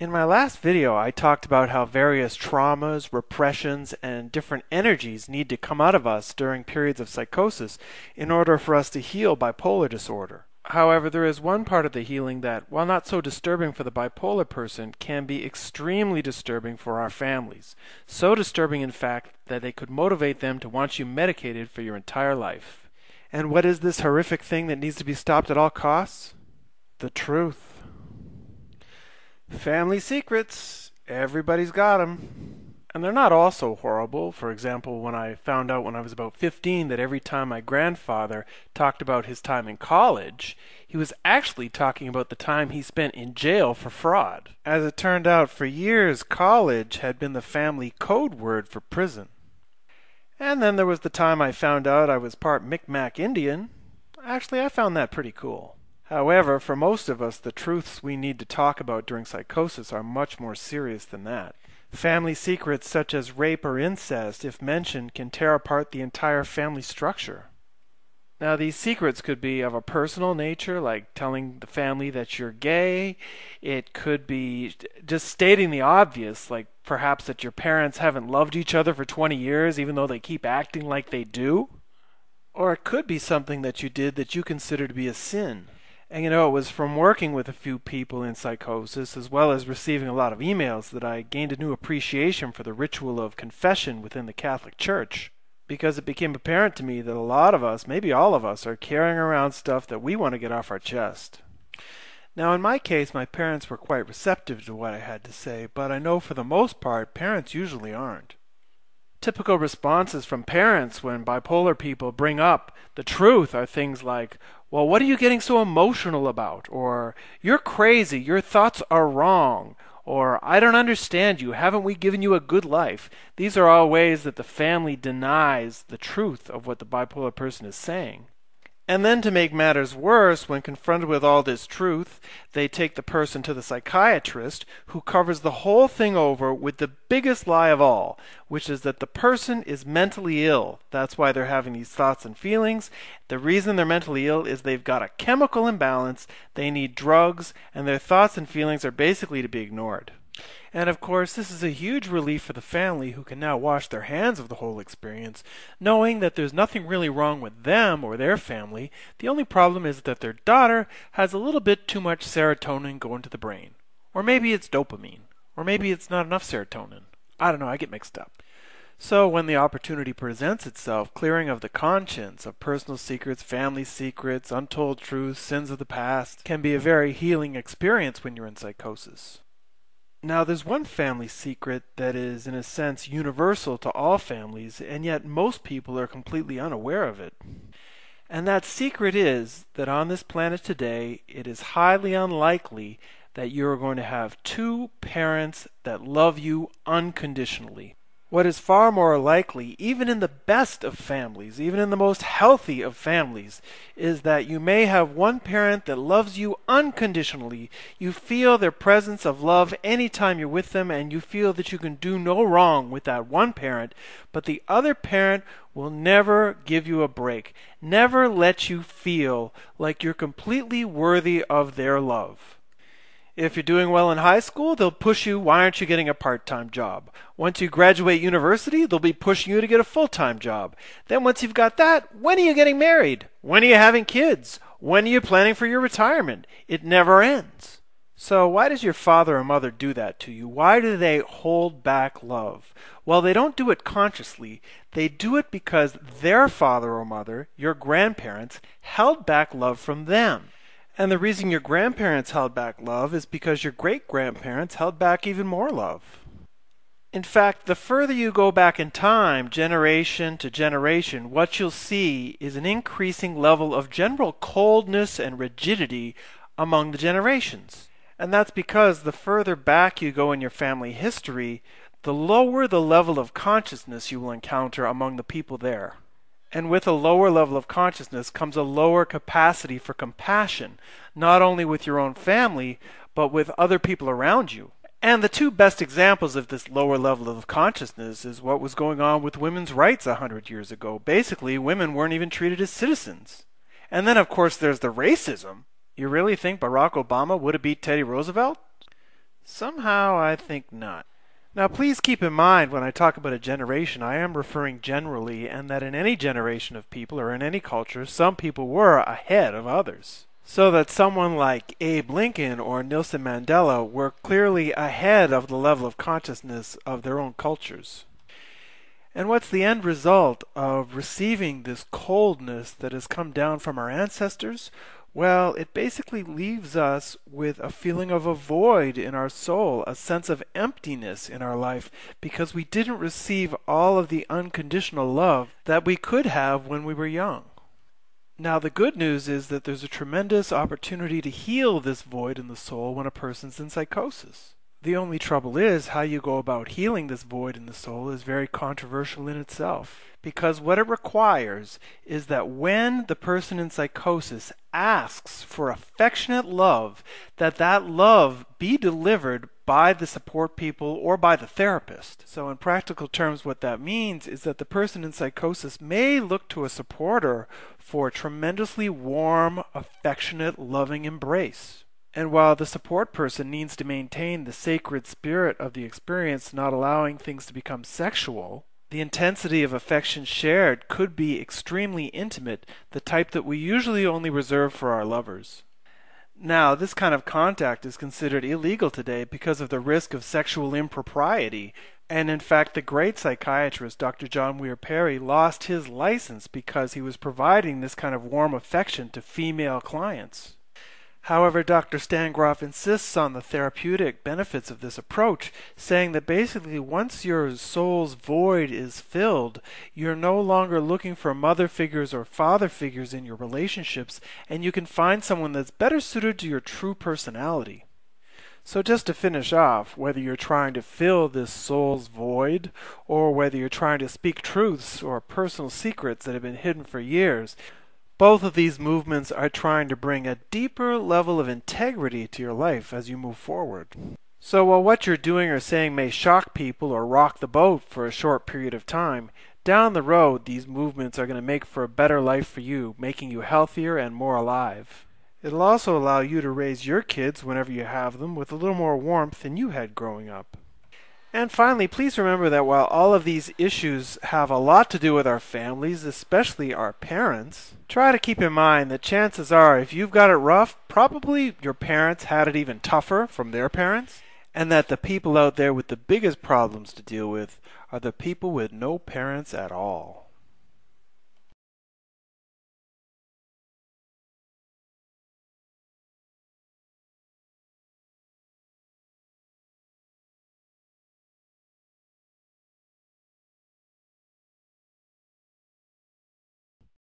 In my last video, I talked about how various traumas, repressions, and different energies need to come out of us during periods of psychosis in order for us to heal bipolar disorder. However, there is one part of the healing that, while not so disturbing for the bipolar person, can be extremely disturbing for our families. So disturbing, in fact, that they could motivate them to want you medicated for your entire life. And what is this horrific thing that needs to be stopped at all costs? The truth. Family secrets. Everybody's got them. And they're not all so horrible. For example, when I found out when I was about 15 that every time my grandfather talked about his time in college, he was actually talking about the time he spent in jail for fraud. As it turned out, for years, college had been the family code word for prison. And then there was the time I found out I was part Micmac Indian. Actually, I found that pretty cool. However, for most of us, the truths we need to talk about during psychosis are much more serious than that. Family secrets such as rape or incest, if mentioned, can tear apart the entire family structure. Now, these secrets could be of a personal nature, like telling the family that you're gay. It could be just stating the obvious, like perhaps that your parents haven't loved each other for 20 years, even though they keep acting like they do. Or it could be something that you did that you consider to be a sin. And it was from working with a few people in psychosis, as well as receiving a lot of emails, that I gained a new appreciation for the ritual of confession within the Catholic Church. Because it became apparent to me that a lot of us, maybe all of us, are carrying around stuff that we want to get off our chest. Now, in my case, my parents were quite receptive to what I had to say, but I know for the most part, parents usually aren't. Typical responses from parents when bipolar people bring up the truth are things like, "Well, what are you getting so emotional about?" Or, "You're crazy, your thoughts are wrong." Or, "I don't understand you, haven't we given you a good life?" These are all ways that the family denies the truth of what the bipolar person is saying. And then to make matters worse, when confronted with all this truth, they take the person to the psychiatrist, who covers the whole thing over with the biggest lie of all, which is that the person is mentally ill. That's why they're having these thoughts and feelings. The reason they're mentally ill is they've got a chemical imbalance, they need drugs, and their thoughts and feelings are basically to be ignored. And of course, this is a huge relief for the family, who can now wash their hands of the whole experience, knowing that there's nothing really wrong with them or their family. The only problem is that their daughter has a little bit too much serotonin going to the brain. Or maybe it's dopamine. Or maybe it's not enough serotonin. I don't know, I get mixed up. So when the opportunity presents itself, clearing of the conscience of personal secrets, family secrets, untold truths, sins of the past, can be a very healing experience when you're in psychosis. Now, there's one family secret that is, in a sense, universal to all families, and yet most people are completely unaware of it. And that secret is that on this planet today, it is highly unlikely that you're going to have two parents that love you unconditionally. What is far more likely, even in the best of families, even in the most healthy of families, is that you may have one parent that loves you unconditionally. You feel their presence of love anytime you're with them, and you feel that you can do no wrong with that one parent, but the other parent will never give you a break, never let you feel like you're completely worthy of their love. If you're doing well in high school, they'll push you, "Why aren't you getting a part-time job?" Once you graduate university, they'll be pushing you to get a full-time job. Then once you've got that, "When are you getting married? When are you having kids? When are you planning for your retirement?" It never ends. So why does your father or mother do that to you? Why do they hold back love? Well, they don't do it consciously. They do it because their father or mother, your grandparents, held back love from them. And the reason your grandparents held back love is because your great-grandparents held back even more love. In fact, the further you go back in time, generation to generation, what you'll see is an increasing level of general coldness and rigidity among the generations. And that's because the further back you go in your family history, the lower the level of consciousness you will encounter among the people there. And with a lower level of consciousness comes a lower capacity for compassion, not only with your own family, but with other people around you. And the two best examples of this lower level of consciousness is what was going on with women's rights 100 years ago. Basically, women weren't even treated as citizens. And then, of course, there's the racism. You really think Barack Obama would have beat Teddy Roosevelt? Somehow I think not. Now please keep in mind when I talk about a generation, I am referring generally, and that in any generation of people or in any culture, some people were ahead of others. So that someone like Abe Lincoln or Nelson Mandela were clearly ahead of the level of consciousness of their own cultures. And what's the end result of receiving this coldness that has come down from our ancestors? Well, it basically leaves us with a feeling of a void in our soul, a sense of emptiness in our life, because we didn't receive all of the unconditional love that we could have when we were young. Now, the good news is that there's a tremendous opportunity to heal this void in the soul when a person's in psychosis. The only trouble is how you go about healing this void in the soul is very controversial in itself. Because what it requires is that when the person in psychosis asks for affectionate love, that love be delivered by the support people or by the therapist. So in practical terms, what that means is that the person in psychosis may look to a supporter for a tremendously warm, affectionate, loving embrace. And while the support person needs to maintain the sacred spirit of the experience, not allowing things to become sexual, the intensity of affection shared could be extremely intimate, the type that we usually only reserve for our lovers. Now, this kind of contact is considered illegal today because of the risk of sexual impropriety, and in fact the great psychiatrist Dr. John Weir Perry lost his license because he was providing this kind of warm affection to female clients. However, Dr. Stangroff insists on the therapeutic benefits of this approach, saying that basically once your soul's void is filled, you're no longer looking for mother figures or father figures in your relationships, and you can find someone that's better suited to your true personality. So just to finish off, whether you're trying to fill this soul's void, or whether you're trying to speak truths or personal secrets that have been hidden for years, both of these movements are trying to bring a deeper level of integrity to your life as you move forward. So while what you're doing or saying may shock people or rock the boat for a short period of time, down the road these movements are going to make for a better life for you, making you healthier and more alive. It'll also allow you to raise your kids, whenever you have them, with a little more warmth than you had growing up. And finally, please remember that while all of these issues have a lot to do with our families, especially our parents, try to keep in mind that chances are if you've got it rough, probably your parents had it even tougher from their parents, and that the people out there with the biggest problems to deal with are the people with no parents at all.